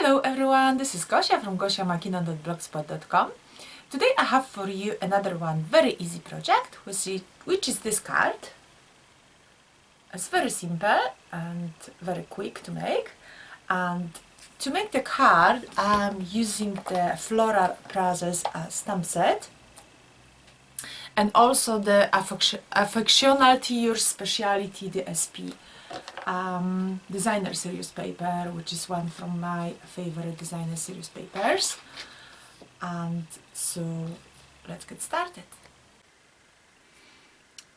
Hello everyone, this is Gosia from gosiamakina.blogspot.com. Today I have for you another one very easy project, which is this card. It's very simple and very quick to make. And to make the card, I'm using the Floral process stamp set. And also the Affectionately Your Specialty DSP designer series paper, which is one from my favorite designer series papers. And so let's get started.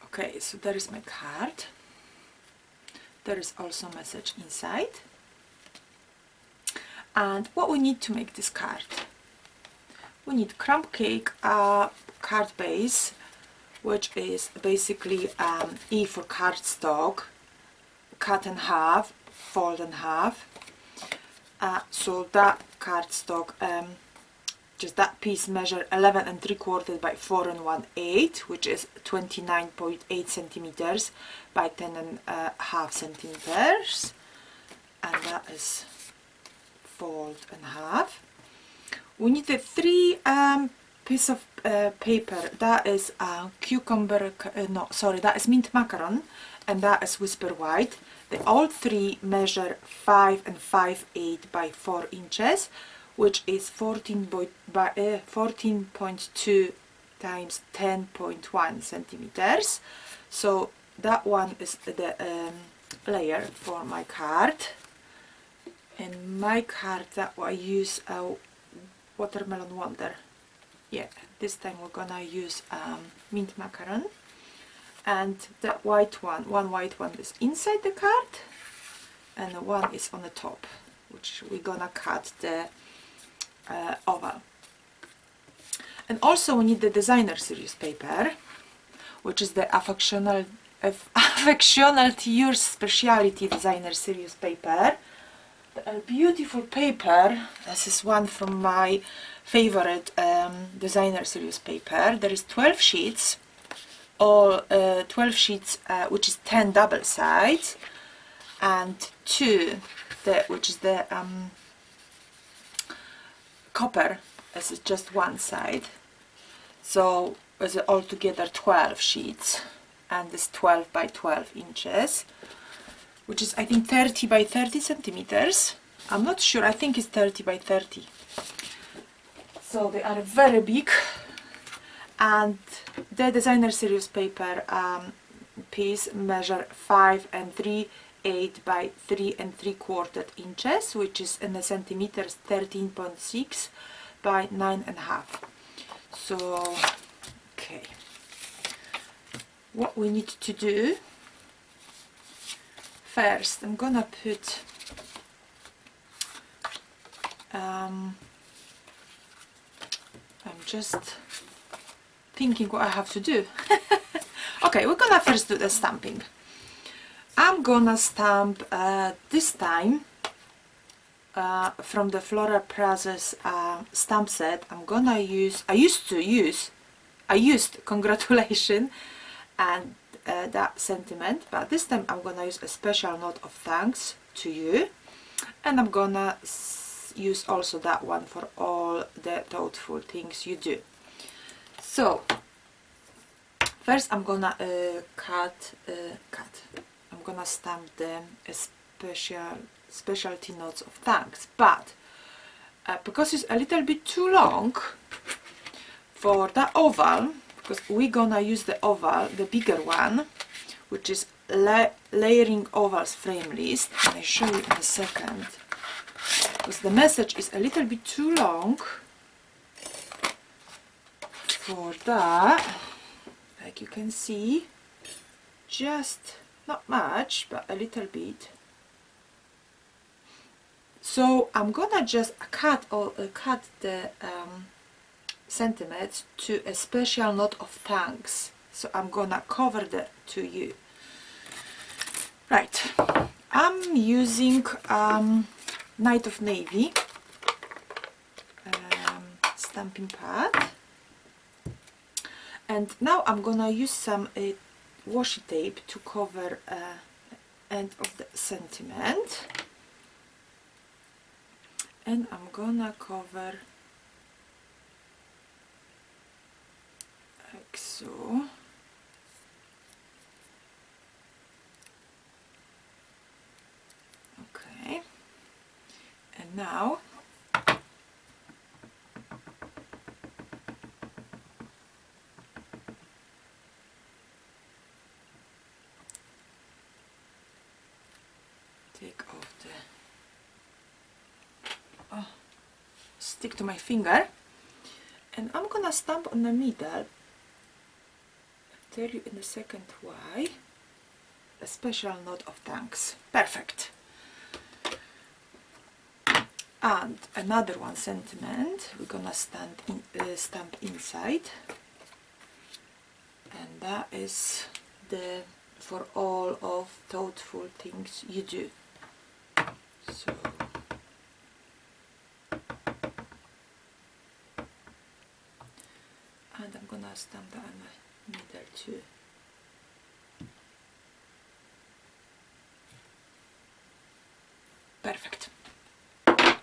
Okay, so there is my card. There is also a message inside. And what we need to make this card: we need crumb cake card base, which is basically E for cardstock, cut in half, fold in half. So that cardstock, just that piece measure 11 3/4 by 4 1/8, which is 29.8 centimeters by 10.5 centimeters, and that is fold in half. We need the three piece of paper. That is cucumber, no, sorry, that is mint macaron, and that is whisper white. They all three measure 5 5/8 by 4 inches, which is 14.2 times 10.1 centimeters. So that one is the layer for my card. In my card, that I use Watermelon Wonder. Yeah, this time we're gonna use mint macaron. And the white one white one is inside the card, and the one is on the top, which we're gonna cut the oval. And also we need the designer series paper, which is the Affectionately Your Specialty designer series paper. A beautiful paper. This is one from my favorite designer series paper. There is 12 sheets, all 12 sheets, which is 10 double sides, and 2 which is the copper, as is just one side. So it's altogether 12 sheets, and it's 12 by 12 inches, which is I think 30 by 30 centimeters. I'm not sure, I think it's 30 by 30. So they are very big. And the designer series paper piece measure 5 3/8 by 3 3/4 inches, which is in the centimeters 13.6 by 9.5. So okay, what we need to do first, I'm gonna put I'm just thinking what I have to do. Okay, we're gonna first do the stamping. I'm gonna stamp this time from the Floral process stamp set. I used congratulations and that sentiment, but this time I'm gonna use a special note of thanks to you, and I'm gonna use also that one for all the thoughtful things you do. So first I'm gonna I'm gonna stamp the specialty notes of thanks, but because it's a little bit too long for the oval, because we're gonna use the oval, the bigger one, which is layering ovals frame list, and I'll show you in a second, because the message is a little bit too long for that. Like you can see, just not much, but a little bit. So I'm gonna just cut the sentiments to a special note of thanks. So I'm gonna cover that to you. Right, I'm using Night of Navy stamping pad, and now I'm gonna use some washi tape to cover end of the sentiment. and I'm gonna cover like so. Okay, and now take off the stick to my finger, and I'm gonna stamp on the middle. I'll tell you in a second why. A special note of thanks. Perfect. And another one, sentiment, we're gonna stamp inside, and that is the for all of thoughtful things you do. So and I'm gonna stamp that in the middle too. Perfect. Gonna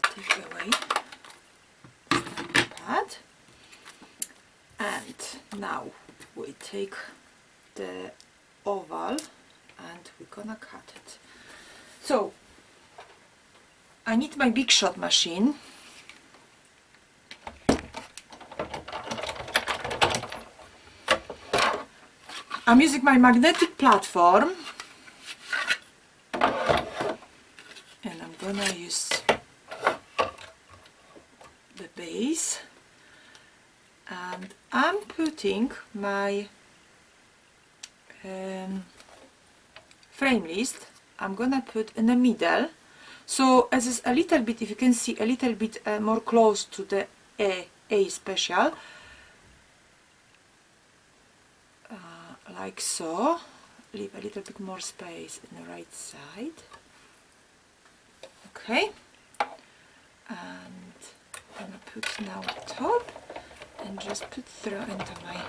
take away stamping pad, and now we take the oval and we're gonna cut it. So I need my Big Shot machine. I'm using my magnetic platform, and I'm gonna use the base, and I'm putting my frame list. I'm gonna put in the middle, so as is a little bit, if you can see, a little bit more close to the A special, like so. Leave a little bit more space in the right side. Okay, and I'm gonna put now the top and just put through into my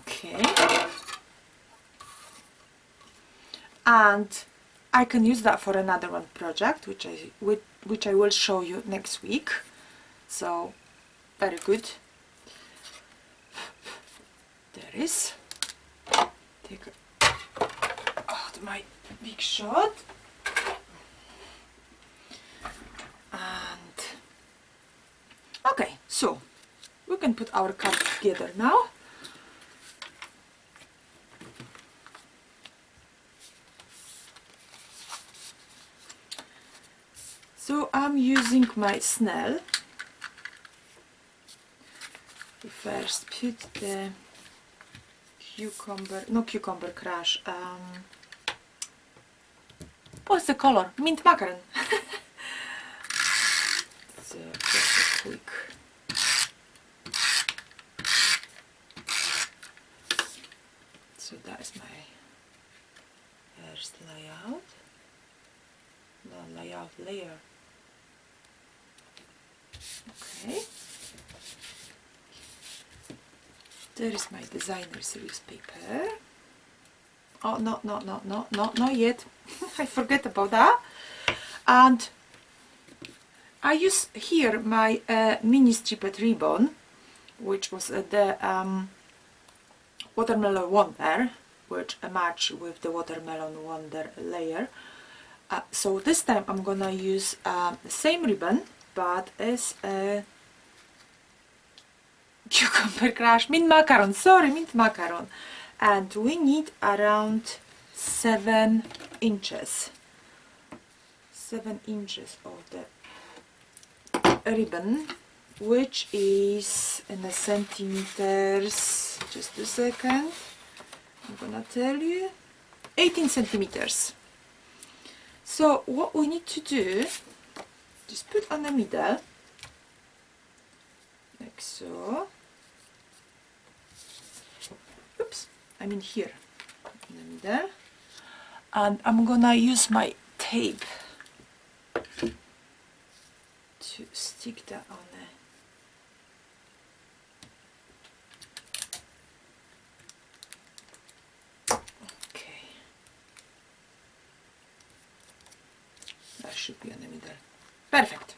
okay, and I can use that for another one project which I will show you next week. So very good. There is. Take out my Big Shot, and okay, so we can put our card together now. So I'm using my Snell. We first put the cucumber crush. What's the color? Mint macaron. So just a quick. So that is my first layout. No, layout layer. Okay. There is my designer series paper. Oh, no, not yet. I forget about that. And I use here my mini stripped ribbon, which was the Watermelon Wonder, which match with the Watermelon Wonder layer. So this time I'm gonna use the same ribbon, but as a cucumber crush, mint macaron, sorry, mint macaron. And we need around 7 inches. 7 inches of the ribbon, which is in the centimeters. Just a second, I'm gonna tell you, 18 centimeters. So what we need to do, just put on the middle, like so. Oops, I mean here, in the middle. And I'm gonna use my tape to stick that on the... Okay. should be in the middle. Perfect.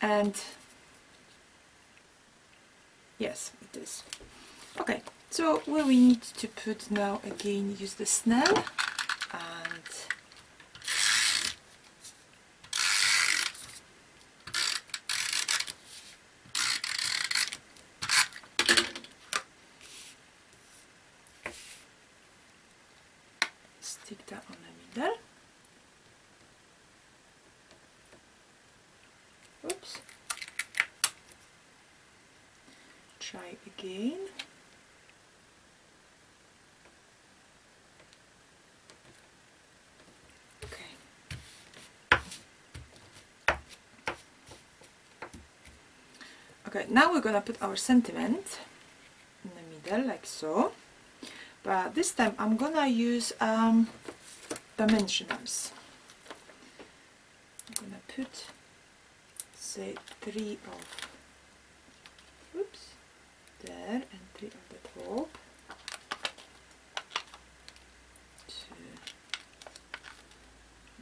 And yes, it is. Okay, so where we need to put now, again, use the snell and stick that on the middle. Oops. Try again. Okay, now we're gonna put our sentiment in the middle, like so. But this time I'm gonna use dimensionals. I'm gonna put, say, 3 of, oops, there, and 3 on the top. 2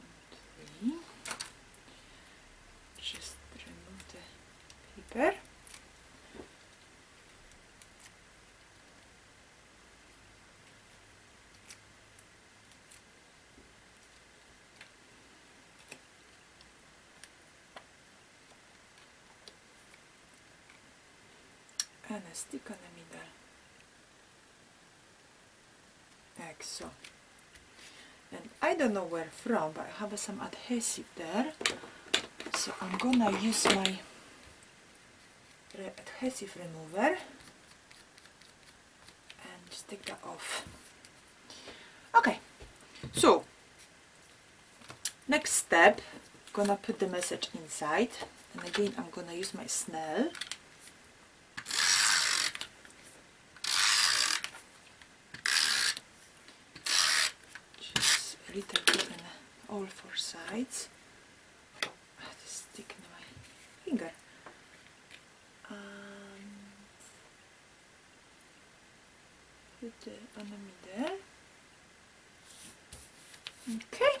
and 3. Just remove the paper. And a stick on the middle, like so. And I don't know where from, but I have some adhesive there, so I'm gonna use my adhesive remover and just take that off. Okay, so next step, I'm gonna put the message inside, and again I'm gonna use my snell. A little bit on all 4 sides. Just stick in my finger. And put it on the middle. Okay.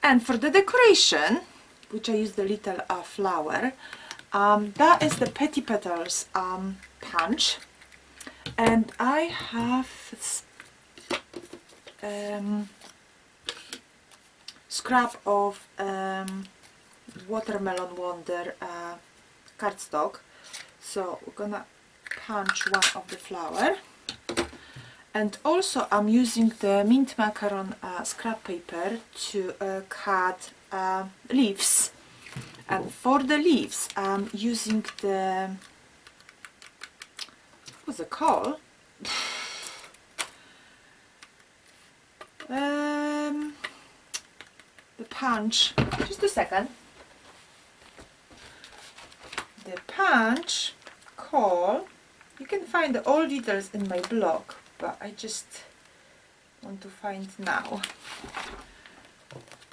And for the decoration, which I use the little flower, that is the Petty Petals punch. And I have scrap of Watermelon Wonder cardstock, so we're gonna punch one of the flower, and also I'm using the mint macaron scrap paper to cut leaves, and for the leaves I'm using the, what's it called? The punch, just a second. The punch call, you can find all details in my blog, but I just want to find now.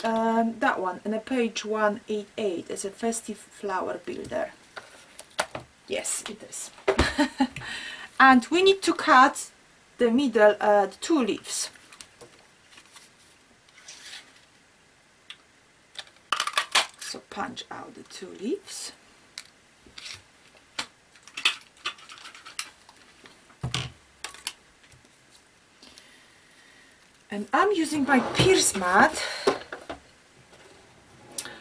That one, in a page 188, is a festive flower builder. Yes, it is. And we need to cut the middle, the 2 leaves. So punch out the 2 leaves. And I'm using my Pierce mat.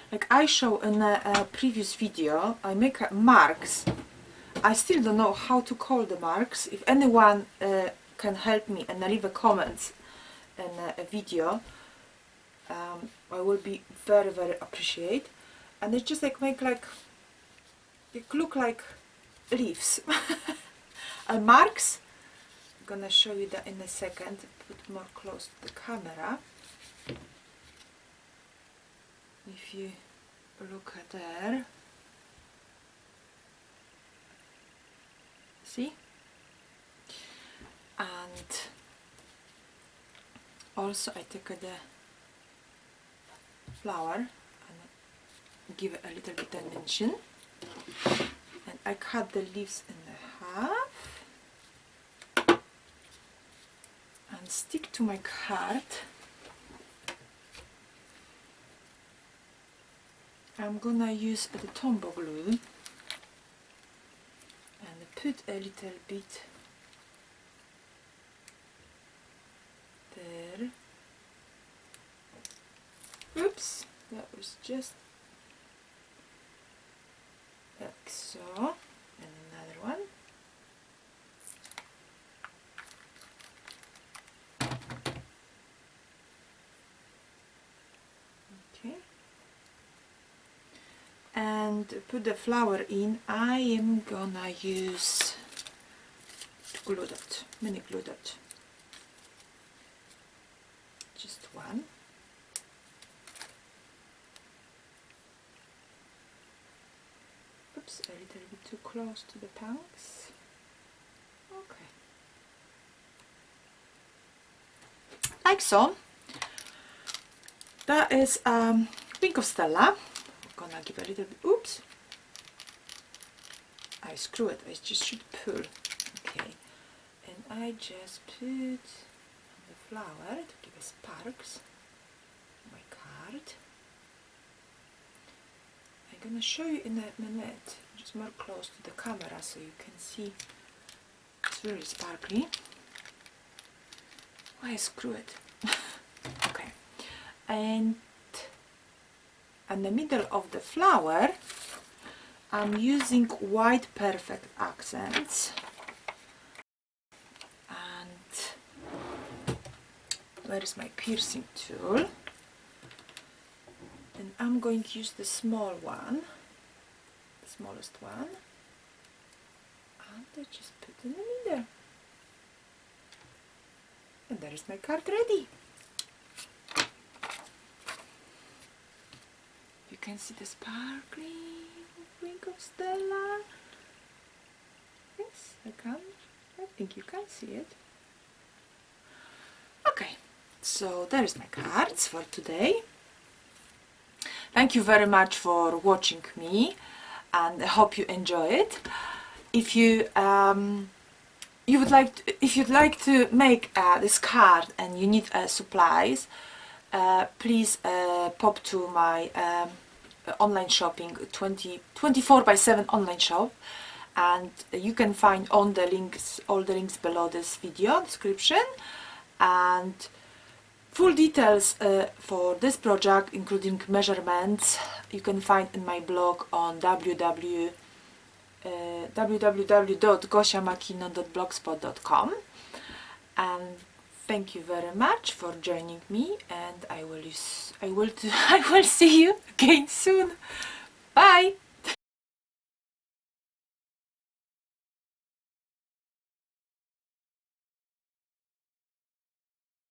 Like I showed in a previous video, I make marks. I still don't know how to call the marks. If anyone can help me and leave a comment in a video, I will be very, very appreciate. And it's just like make like, it look like leaves. And marks, I'm gonna show you that in a second. Put more close to the camera. If you look at there, see? And also I take the flower and give it a little bit dimension, and I cut the leaves in half and stick to my card. I'm gonna use the Tombow glue and put a little bit there. Oops, that was just like so. And another one. Okay. And put the flower in. I am gonna use glue dot, mini glue dot. Just one. Oops, a little bit too close to the punks. Okay. Like so. That is Pink of Stella. I'm gonna give a little bit, oops. I screw it, I just should pull. Okay. And I just put on the flower to give us sparks. My card. I'm gonna show you in a minute, just more close to the camera so you can see. It's really sparkly. Why I screw it? Okay. And in the middle of the flower, I'm using white perfect accents. And where is my piercing tool? And I'm going to use the small one, the smallest one, and I just put in the middle. And there is my card ready. You can see the sparkling Pink of Stella. Yes, I can. I think you can see it. Okay, so there is my cards for today. Thank you very much for watching me, and I hope you enjoy it. If you if you'd like to make this card and you need supplies, please pop to my online shopping 24/7 online shop, and you can find all the links below this video description, and full details for this project, including measurements, you can find in my blog on www.gosiamakino.blogspot.com. And thank you very much for joining me, and I will see you again soon. Bye.